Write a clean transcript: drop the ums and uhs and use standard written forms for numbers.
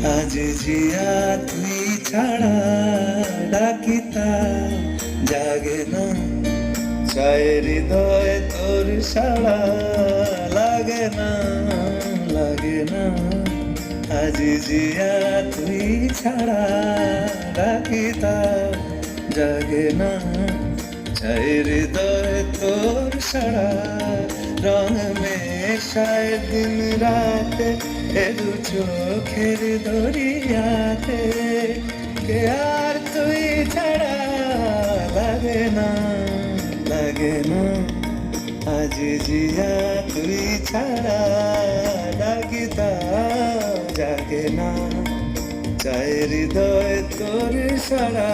আজ জিয়া তুই ছাড়া ডাকিতা জাগে না, চায় হৃদয় তোর সাড়া লাগে না, লাগে না। আজ জিয়া তুই ছাড়া ডাকিতা জাগে না, চায় হৃদয় তোর সাড়া। রং মেশায় দিন রাতে এ দু চোখের দরিয়াতে, কে আর তুই ছাড়া লাগে না, লাগে না। আজ জিয়া তুই ছাড়া ডাকিতা জাগে না, চায় হৃদয় তোর সাড়া।